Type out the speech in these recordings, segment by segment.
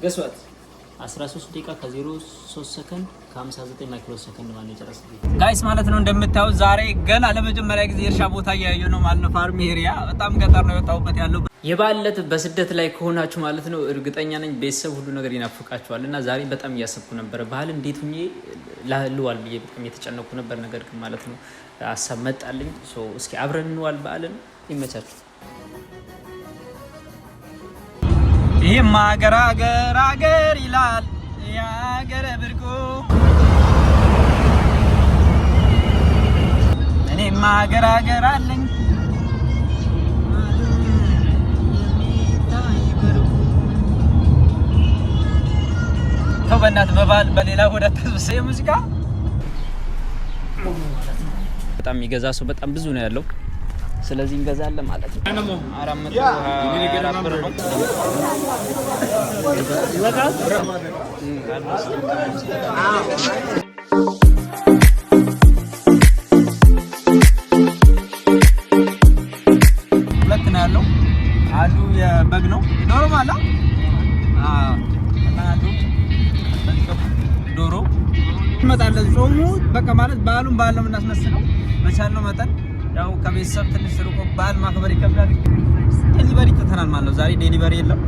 ገስዋት 13 ደቂቃ ከ03 ሰከንድ ከ59 ማይክሮ ሰከንድ ማለት ይጨርስ ጋይስ ማለት ነው። እንደምታዩት ዛሬ ገና ለመጀመሪያ ጊዜ እርሻ ቦታ እያየሁ ነው ማለት ነው። ፋርም ኤሪያ በጣም ገጠር ነው የወጣሁበት ያለው። የባለት በስደት ላይ ከሆናችሁ ማለት ነው እርግጠኛ ነኝ ቤተሰብ ሁሉ ነገር ይናፍቃችኋል። እና ዛሬ በጣም እያሰብኩ ነበር ባህል እንዴት ሆኜ ላልዋል ብዬ በጣም የተጨነኩ ነበር። ነገር ግን ማለት ነው ሀሳብ መጣልኝ። እስኪ አብረን እንዋል በዓልን። ይመቻችሁ። ይህ ማገር አገር አገር ይላል የአገር ብርቁ እኔ ማገር አገር አለኝ ተው በእናትህ በባል በሌላ ወደ ተሰየ ሙዚቃ በጣም የሚገዛ ሰው በጣም ብዙ ነው ያለው። ስለዚህ እንገዛለን ማለት ነው። አነሞ 400 ብር ነው ይበቃል። ሁለት ነው ያለው። አንዱ የበግ ነው ዶሮ ማለት ዶሮ ይመጣል። ጾሙ በቃ ማለት በዓሉን በዓል ነው የምናስመስለው በቻልነው መጠን። ያው ከቤተሰብ ትንሽ ርቆ በዓል ማክበር ይከብዳል። ዴሊቨሪ ትተናል ማለት ነው። ዛሬ ዴሊቨሪ የለም፣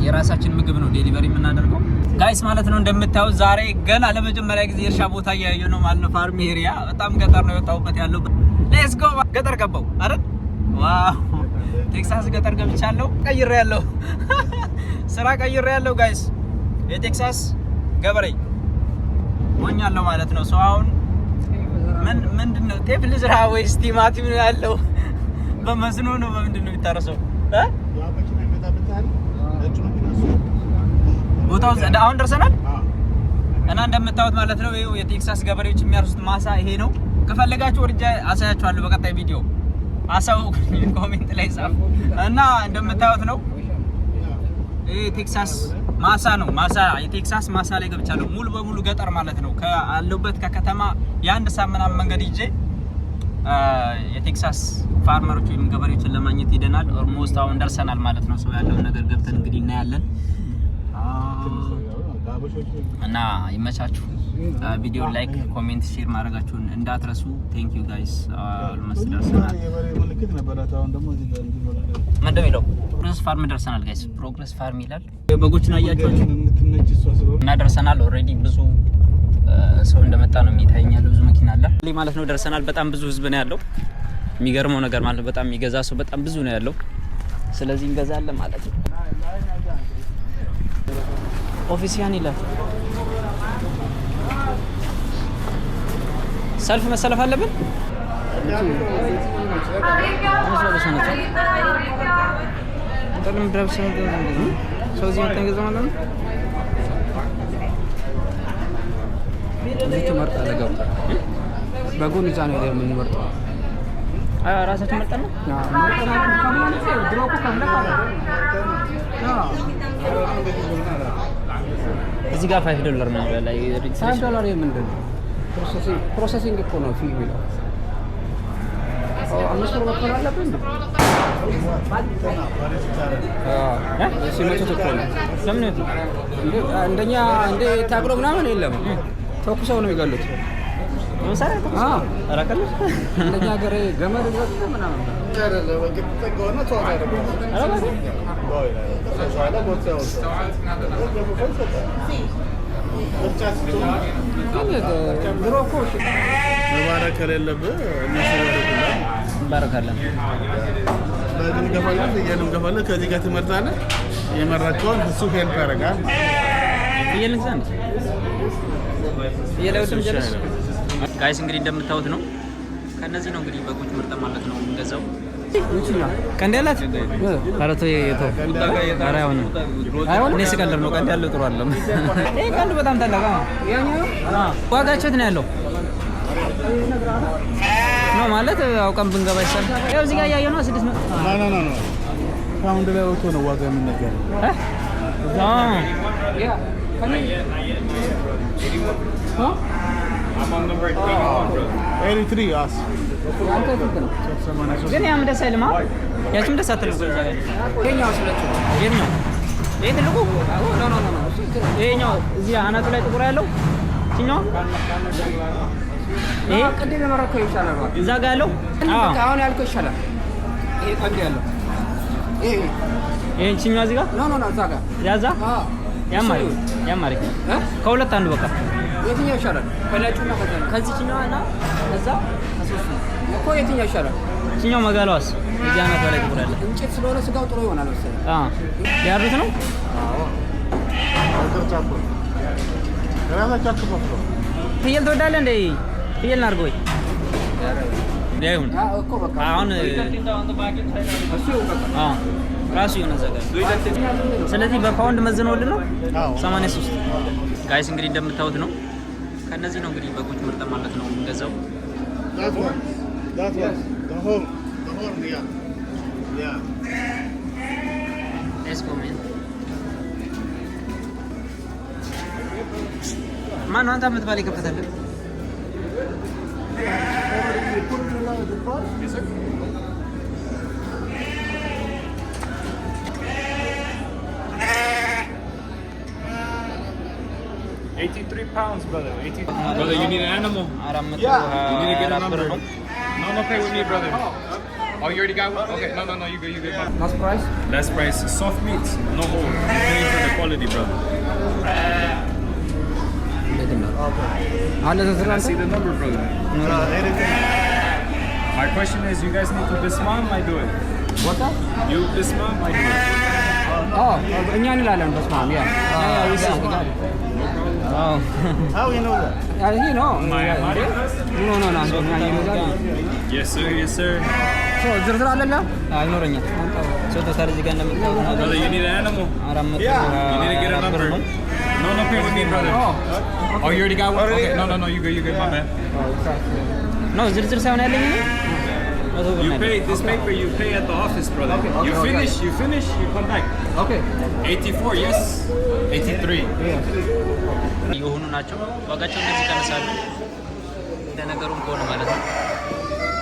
የራሳችን ምግብ ነው ዴሊቨሪ የምናደርገው ጋይስ ማለት ነው። እንደምታዩት ዛሬ ገና ለመጀመሪያ ጊዜ እርሻ ቦታ እያየሁ ነው ማለት ነው። ፋርም ኤሪያ በጣም ገጠር ነው የወጣሁበት ያለው። ሌትስ ጎ ገጠር ገባሁ አይደል? ዋው ቴክሳስ ገጠር ገብቻለሁ። ቀይሬያለሁ፣ ስራ ቀይሬያለሁ ጋይስ። የቴክሳስ ገበሬ ሆኛለሁ ማለት ነው። ሰው አሁን ምንድነው ጤፍ ልዝራ ወይስ ቲማቲም ነው ያለው? በመስኖ ነው በምንድነው የሚታረሰው? ቦታው አሁን ደርሰናል እና እንደምታዩት ማለት ነው ይሄው የቴክሳስ ገበሬዎች የሚያርሱት ማሳ ይሄ ነው። ከፈለጋችሁ ወርጃ አሳያችኋለሁ በቀጣይ ቪዲዮ። አሳው ኮሜንት ላይ ጻፉ እና እንደምታዩት ነው ይሄ ቴክሳስ ማሳ ነው። ማሳ የቴክሳስ ማሳ ላይ ገብቻለሁ። ሙሉ በሙሉ ገጠር ማለት ነው። ከአለበት ከከተማ የአንድ ሳምንት መንገድ ይዤ የቴክሳስ ፋርመሮች ወይም ገበሬዎችን ለማግኘት ሄደናል። ኦልሞስት አሁን ደርሰናል ማለት ነው። ሰው ያለውን ነገር ገብተን እንግዲህ እናያለን እና ይመቻችሁ። ቪዲዮ ላይክ፣ ኮሜንት፣ ሼር ማድረጋችሁን እንዳትረሱ። ቴንክ ዩ ጋይስ። ኦልሞስት ደርሰናል። ምንድነው የሚለው? ፕሮግረስ ፋርም ደርሰናል ጋይስ። ፕሮግረስ ፋርም ይላል። በጎችን አያችኋቸው እና ደርሰናል። ኦልሬዲ ብዙ ሰው እንደመጣ ነው የሚታየኛል። ብዙ መኪና አለ ማለት ነው። ደርሰናል። በጣም ብዙ ህዝብ ነው ያለው። የሚገርመው ነገር ማለት ነው በጣም የሚገዛ ሰው በጣም ብዙ ነው ያለው። ስለዚህ እንገዛለን ማለት ነው። ኦፊሲያን ይላል። ሰልፍ መሰለፍ አለብን። በጎን ይዛ ነው የምንመርጠው። ራሳችን መርጠን ነው። እዚህ ጋር $5 ነው ላይ $5 ምንድን ነው? ፕሮሰሲንግ እኮ ነው ፊልም ይላል። 5 ብር መክፈል አለብን። ሲመጡት እኮ ነው። ለምን እንደኛ እንደ ታግሎ ምናምን የለም። ተኩሰው ነው የሚገሉት። መሳሪያ ተኩሰው አራከለ እንደኛ ሀገር ገመድ ዘግቶ ምናምን ድሮ እኮ መባረክ ከሌለብህ እነሱ እንባረካለን። በግን ገፋለን እያለም ገፋለን። ከዚህ ጋር ትመርጣለህ። የመረጥከውን እሱ ሄልፕ ያደርጋል። እየለንሳን እየለውትም ጀለስ ጋይስ እንግዲህ እንደምታዩት ነው። ከነዚህ ነው እንግዲህ በጎች ምርጥ ማለት ነው የምንገዛው። ቀንድ ያላት አረቶ የቶ አራውን እኔ ስቀልር ነው። ቀንድ ያለው ጥሩ አይደለም። ይሄ ቀንድ በጣም ታላቅ ነው። ዋጋቸው ነው ያለው ነው ማለት አውቀን ብንገባ ይሻላል። ያው እዚህ ጋር ያየው ነው 6 ነው። ኖ ፓውንድ ላይ ወጥቶ ነው ዋጋ የምንነገረው። ያ ከኔ I'm on number 83 አስ ግን ያም ደስ አይልም። ያችም ደስ አትልም። የኛው ይሄ ትልቁ ይሄኛው እዚህ አናቱ ላይ ጥቁር ያለው እኛው ይሄ ቅድም የመረከው ይሻላል ማለት እዛ ጋር ያለው አሁን ያልከው ይሻላል። ይሄ ቀንድ ያለው ይሄ እኛው እዚህ ጋር ኖ እዛ ጋር ያዛ ያማሪ ከሁለት አንዱ በቃ የትኛው ይሻላል? ከላጩና ከዚህኛው እና ከዛ ከሶስቱ እኮ የትኛው ይሻላል? እኛው መጋሏስ እዚህ አናቱ ላይ ጥቁር ያለ እንጨት ስለሆነ ስጋው ጥሩ ይሆናል መሰለኝ። ያሩት ነው። ፍየል ትወዳለህ እንዴ? ፍየል ናርጎ ወይ ይሁን እኮ በቃ አሁን ራሱ የሆነ ዘጋ። ስለዚህ በፓውንድ መዝነውልን ነው 83 ጋይስ። እንግዲህ እንደምታዩት ነው። ከነዚህ ነው እንግዲህ በጎች ምርጥ ማለት ነው የምንገዛው። ማነው አንተ የምትባል የከፈተልን? £83, brother. 83. Brother, you need an animal? Yeah. You need to get a number. No, pay with me, brother. Oh, you already got one? Okay, no, you good. Last price? Last price. Soft meats, no hold. You're paying for the quality, brother. I see the number, brother. My question is, you guys need to bismam, I do it. What? You bismam, I do it. እኛ እንላለን በስማም ያ How you know that? ይሄ ነው Yes, sir. ዝርዝር አለላ አይኖረኛል ሶቶ ታር እዚህ ጋር እንደምታውቁ ነው። Brother, you need an animal? Yeah. You need to get a number. No, pay with me, brother. Oh, you already got one? Okay, no, you good, my man. ነው ዝርዝር ሳይሆን ያለኝ ነው። You pay this paper. You pay at the office, brother. Okay, You finish. You come back. Okay. 84, yes. 83. የሆኑ ናቸው። ዋጋቸው እንደዚህ ይቀንሳሉ። እንደነገሩም ከሆነ ማለት ነው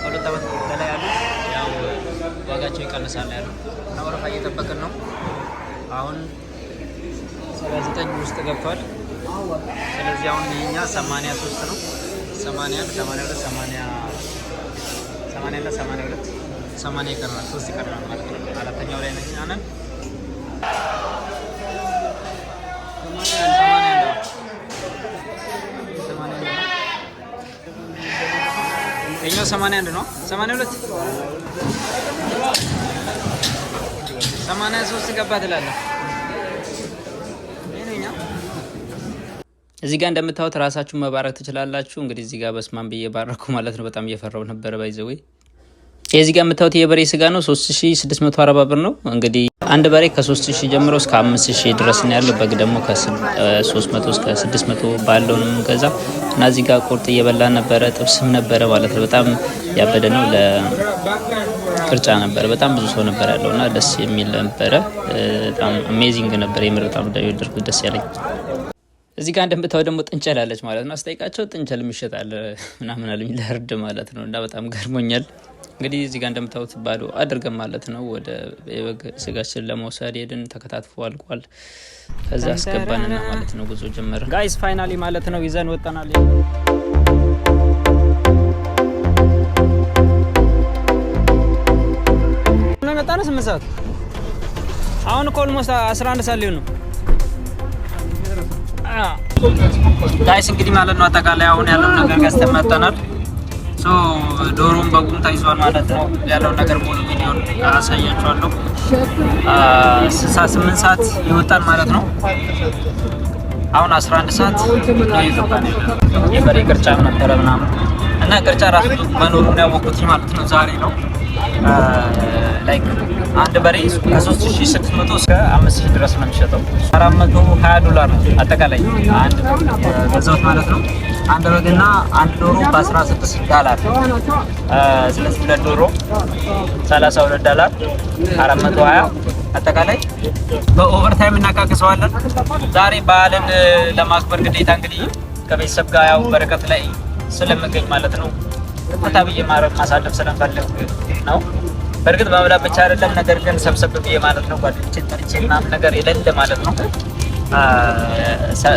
ከሁለት ዓመት በላይ ያሉ ያው ዋጋቸው ይቀንሳል ያሉ እና ወረፋ እየጠበቅን ነው። አሁን 79 ውስጥ ገብቷል። ስለዚህ አሁን የኛ 83 ነው። 81 82 80 እና 82 80 ይቀርናል። 3 ይቀርናል ማለት ነው። አራተኛው ላይ ነኝ አነን 81 ነው። 82 83 ገባ ትላለህ። እዚህ ጋር እንደምታዩት ራሳችሁን መባረክ ትችላላችሁ። እንግዲህ እዚህ ጋር በስማን ብዬ ባረኩ ማለት ነው። በጣም እየፈራው ነበር ባይዘው። እዚህ ጋር የምታዩት የበሬ ስጋ ነው። 3640 ብር ነው። እንግዲህ አንድ በሬ ከ3000 ጀምሮ እስከ 5000 ድረስ ነው ያለው። በግ ደግሞ ከ300 እስከ 600 ባለው ነው የምንገዛ እና እዚህ ጋር ቁርጥ እየበላን ነበረ፣ ጥብስም ነበረ ማለት ነው። በጣም ያበደ ነው። ለቅርጫ ነበረ። በጣም ብዙ ሰው ነበር ያለው እና ደስ የሚል ነበረ። በጣም አሜዚንግ ነበር። የምር በጣም ወደድኩት፣ ደስ ያለኝ። እዚህ ጋር እንደምታው ደግሞ ጥንቸል አለች ማለት ነው። አስጠይቃቸው ጥንቸል ይሸጣል ምናምን አሉኝ፣ ለእርድ ማለት ነው። እና በጣም ገርሞኛል። እንግዲህ እዚህ ጋር እንደምታዩት ባዶ አድርገን ማለት ነው ወደ የበግ ስጋችን ለመውሰድ ሄድን። ተከታትፎ አልቋል። ከዛ አስገባንና ማለት ነው ጉዞ ጀመረ። ጋይስ ፋይናሊ ማለት ነው ይዘን ወጣናል። መጣን 8 ሰዓት። አሁን እኮ ኦልሞስት 11 ሰዓት ሊሆን ነው። ጋይስ እንግዲህ ማለት ነው አጠቃላይ አሁን ያለው ነገር ገዝተን መጣናል። ዶሮም በጉም ታይዟል ማለት ነው። ያለው ነገር ሙሉ ቪዲዮን አሳያችኋለሁ። 8 ሰዓት ይወጣል ማለት ነው። አሁን 11 ሰዓት ይገባል። የበሬ ቅርጫ ነበረ ምናምን እና ቅርጫ ራሱ መኖሩን ያወቁት ማለት ነው ዛሬ ነው። ላይክ አንድ በሬ ከ3600 እስከ 5000 ድረስ ነው የሚሸጠው። $420 ነው አጠቃላይ አንድ ገዛት ማለት ነው። አንድ በግና አንድ ዶሮ $16። ስለዚህ ለዶሮ $32 420 አጠቃላይ በኦቨርታይም እናካክሰዋለን። ዛሬ በዓልን ለማክበር ግዴታ እንግዲህ ከቤተሰብ ጋር ያው በረከት ላይ ስለምገኝ ማለት ነው ፈታ ብዬ ማሳለፍ ስለምፈልግ ነው። በርግጥ መብላት ብቻ አይደለም፣ ነገር ግን ሰብሰብ ብዬ ማለት ነው ጓደኞቼን ጠርቼ ምናምን ነገር የሌለ ማለት ነው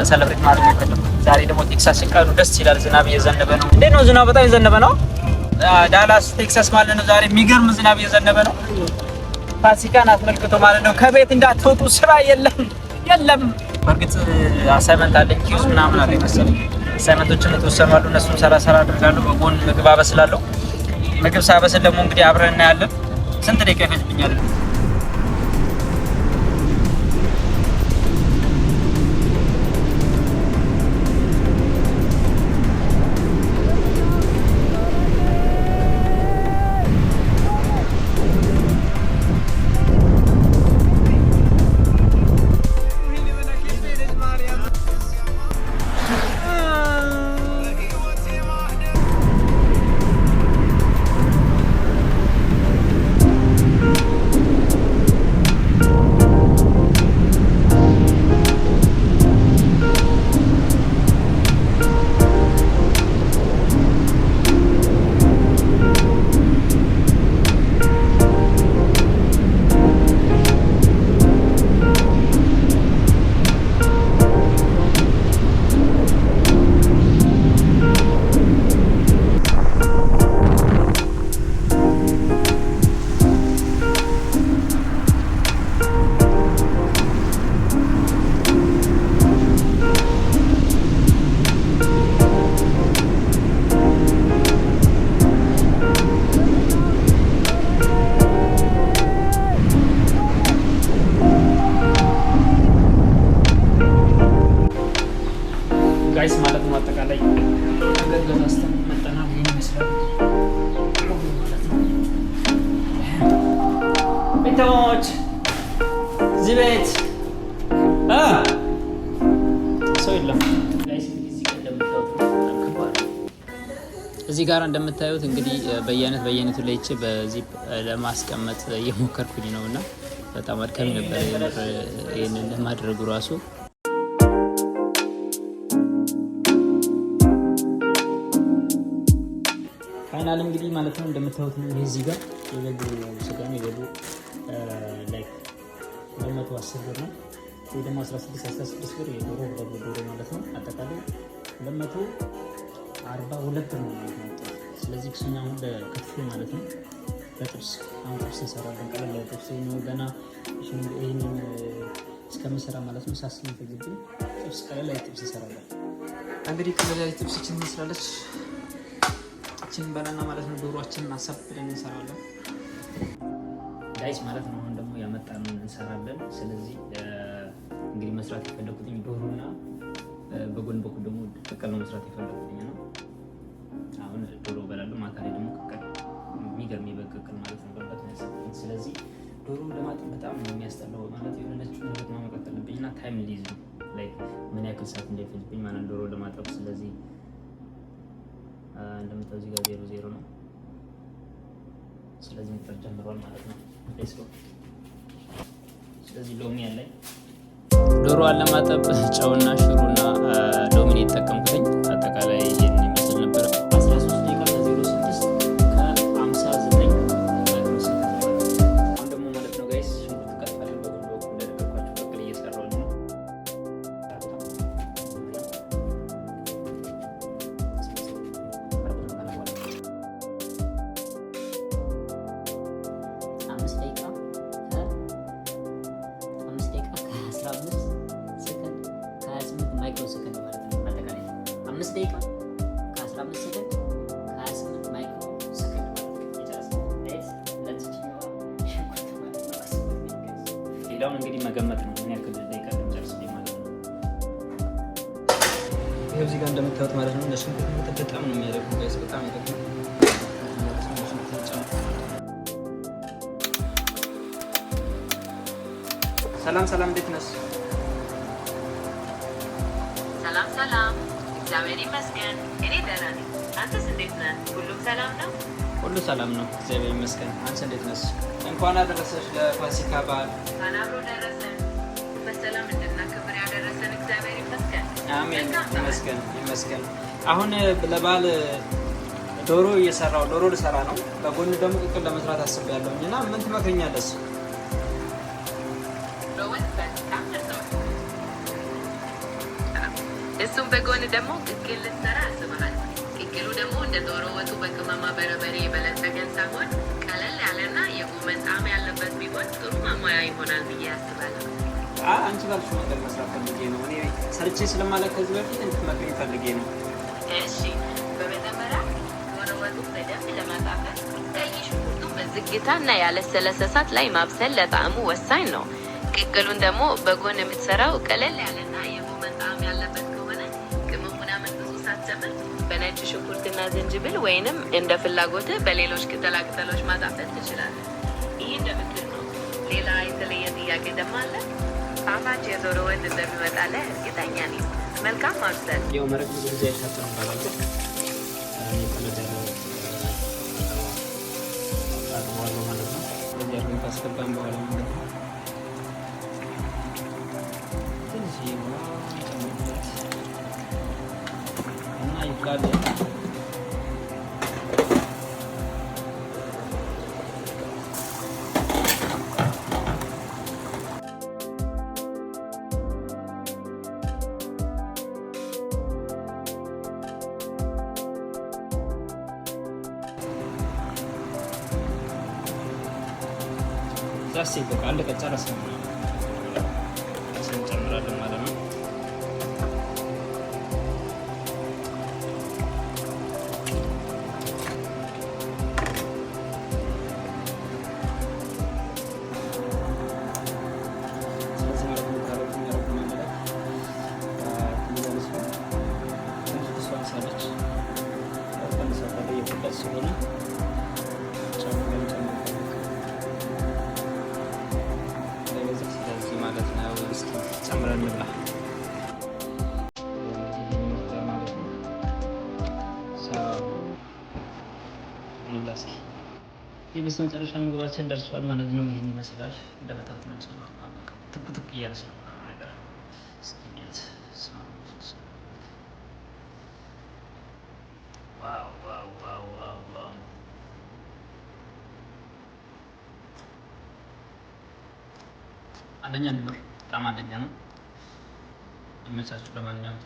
ሰለብሬት ማድረግ ይፈልጋል። ዛሬ ደግሞ ቴክሳስ ቀኑ ደስ ይላል። ዝናብ እየዘነበ ነው። እንዴት ነው ዝናብ? በጣም እየዘነበ ነው። ዳላስ ቴክሳስ ማለት ነው። ዛሬ የሚገርም ዝናብ እየዘነበ ነው። ፋሲካን አስመልክቶ ማለት ነው። ከቤት እንዳትወጡ፣ ስራ የለም። በርግጥ አሳይመንት አለኝ ኪዩዝ ምናምን አለ መሰለኝ። አሳይመንቶችን የተወሰኑ አሉ። እነሱን ሰራ አድርጋለሁ። በጎን ምግብ አበስላለሁ። ምግብ ሳበስል ደግሞ እንግዲህ አብረን እናያለን። ስንት ደቂቃ ይፈጅብኛል? ጋይስ ማለት ነው አጠቃላይ ነገር ገዛስተን መጠናል። ይሄን ይመስላል ቤቶች እዚህ ቤት ሰው የለም። ጋይስ እዚህ ጋር እንደምታዩት እንግዲህ በየአይነቱ ለይቼ በዚህ ለማስቀመጥ እየሞከርኩኝ ነውና በጣም አድካሚ ነበር ይሄንን ለማድረጉ ራሱ። ፋይናል እንግዲህ ማለት ነው እንደምታዩት ነው። እዚህ ጋር የበጉ ስጋ ነው። የበጉ ላይክ 210 ብር ነው ወይ ደግሞ 16 ብር የዶሮ ዶሮ ማለት ነው። አጠቃላይ 242 ብር ነው ማለት ነው። ስለዚህ ክሱኛ አሁን ለክትፎ ማለት ነው ለጥብስ አሁን ጥብስ እንሰራለን። ቀለል ያለ ጥብስ ነው ገና ይሄንን እስከምሰራ ማለት ነው ሳስን ተግብኝ ጥብስ ቀለል ያለ ጥብስ እንሰራለን። እንግዲህ ቀለል ያለ ጥብስ ትመስላለች ችን በላና ማለት ነው። ዶሮአችንን አሰብ ብለን እንሰራለን ጋይስ ማለት ነው። አሁን ደግሞ ያመጣነውን እንሰራለን። ስለዚህ እንግዲህ መስራት የፈለኩትኝ ዶሮና በጎን በኩል ደግሞ ቅቅል ነው መስራት የፈለኩትኝ ነው። አሁን ዶሮ በላሉ ማታ ላይ ደግሞ ቅቅል የሚገርም ቅቅል ማለት ነው በበት ነው። ስለዚህ ዶሮ ለማጠብ በጣም ነው የሚያስጠላው ማለት የሆነ ነጭ ነገር ማመጣት አለብኝና ታይም ሊዝ ነው ላይክ ምን ያክል ሰዓት እንደሚፈጅብኝ ማለት ዶሮ ለማጠብ። ስለዚህ እንደምታው እዚህ ጋር 00 ነው። ስለዚህ መፍጠር ጀምሯል ማለት ነው። ሌትስ ጎ። ስለዚህ ሎሚ ያለኝ ዶሮዋን ለማጠብ ጨውና ሽሮና ሎሚ የተጠቀምኩኝ አጠቃላይ ይሄን ይመስል ነበር። 13 ደቂቃ ከ06 ከ59 አሁን ደግሞ ማለት ነው ጋይስ ሽንኩርት ከትፋለሁ። በጎን እንደነገርኳችሁ በቅል እየሰራሁ ነው። ማይክሮ ሰከንድ ማለት ነው። አጠቃላይ 5 ደቂቃ ከ15 ሰከንድ ከ28 ማይክሮ ሰከንድ ማለት ነው። ሌላውን እንግዲህ መገመት ነው ምን ያክል ደቂቃ እንደምጨርስ ማለት ነው። ይሄው እዚህ ጋር እንደምታዩት ማለት ነው። እነሱ በጣም ነው የሚያደርጉት ጋይስ፣ በጣም ይደግማል። ሰላም እንዴት ነሽ? ሰላም እግዚአብሔር ይመስገን። እኔ ደህና ነኝ። አንተስ እንዴት ነህ? ሁሉም ሰላም ነው? ሁሉ ሰላም ነው፣ እግዚአብሔር ይመስገን። አንቺ እንዴት ነሽ? እንኳን አደረሰሽ ለፋሲካ በዓል። እንኳን አብሮ ደረሰን። በሰላም እንድናከብር ያደረሰን እግዚአብሔር ይመስገን። አሜን። ይመስገን። አሁን ለበዓል ዶሮ እየሰራው ዶሮ ልሰራ ነው። በጎን ደግሞ ቅቅል ለመስራት አስቤያለሁኝ እና ምን ትመክረኛለሽ? እሱም በጎን ደግሞ ቅቅል ልትሰራ አስበሃል። ቅቅሉ ደግሞ እንደ ዶሮ ወጡ በቅመማ በርበሬ የበለጸገን ሳይሆን ቀለል ያለና የጎመን ጣዕም ያለበት ቢሆን ጥሩ ማሟያ ይሆናል ብዬ አስባለሁ። አንቺ ባልሽው ነገር መስራት ፈልጌ ነው። እኔ ሰርቼ ስለማለት ከዚህ በፊት እንድትመክሪኝ ፈልጌ ነው። እሺ፣ በመጀመሪያ ዶሮ ወጡ በደንብ ለማጣፈጥ ቀይ ሽንኩርቱን በዝግታና ያለሰለሰ እሳት ላይ ማብሰል ለጣዕሙ ወሳኝ ነው። ቅቅሉን ደግሞ በጎን የምትሰራው ቀለል ያለና የጎመን ጣዕም ያለበት ከሆነ ቅመሙን አመጥቶ ሳትጨምር በነጭ ሽንኩርትና ዝንጅብል ወይንም እንደ ፍላጎትህ በሌሎች ቅጠላቅጠሎች ማጣፈጥ ትችላለህ። ይህ እንደ ምክር ነው። ሌላ የተለየ ጥያቄ ደግሞ አለ? ጣፋጭ የዶሮ ወጥ እንደሚመጣልህ እርግጠኛ ነኝ። መልካም ማብሰል። ያው መረቅ ብዙ ጊዜ አይታጠርም ባላልኩ አጥቧለሁ ማለት ነው። በዚህ አሁን ካስገባን በኋላ ማለት ነው ትንሽ ጨምርበት እና ይብቃል። ዛስ ይበቃል። ከጨረስን እንጨምራለን ማለት ነው። ጨምረን እንብላ። ይህ በስተመጨረሻ ምግባችን ደርሷል ማለት ነው። ይህን ይመስላል። እንደመጣት ነው ትኩትኩ እያለች ነው ነገር አንደኛ ነበር። በጣም አንደኛ ነው። ይመቻችሁ። ለማንኛውም